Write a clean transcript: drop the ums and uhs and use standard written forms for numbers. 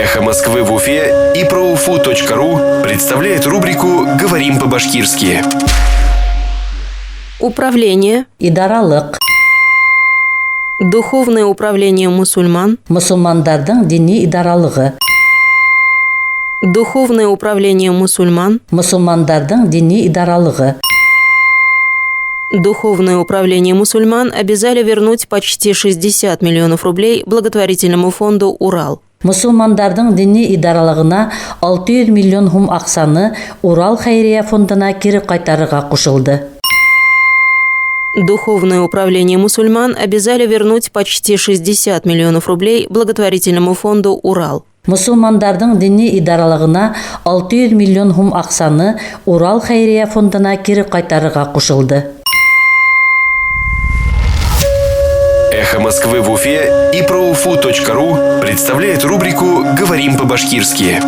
Эхо Москвы в Уфе и ProUFU.ru представляет рубрику «Говорим по-башкирски». Управление. Идаралык. Духовное управление мусульман. Мусулмандардын дини идаралыгы. Духовное управление мусульман. Мусулмандардын дини идаралыгы. Духовное управление мусульман обязали вернуть почти 60 миллионов рублей благотворительному фонду «Урал». Мусулмандардын дини идаралыгына 600 миллион хум аксаны Урал Хайрия фондуна кирип кайтарырга кошулду. Духовное управление мусульман обязали вернуть почти 60 миллионов рублей благотворительному фонду «Урал». Мусулмандардын дини идаралыгына 600 миллион хум аксаны Урал Хайрия фондуна кирип кайтарырга кошулду. Эхо Москвы в Уфе и ProUFU.ru представляет рубрику «Говорим по-башкирски».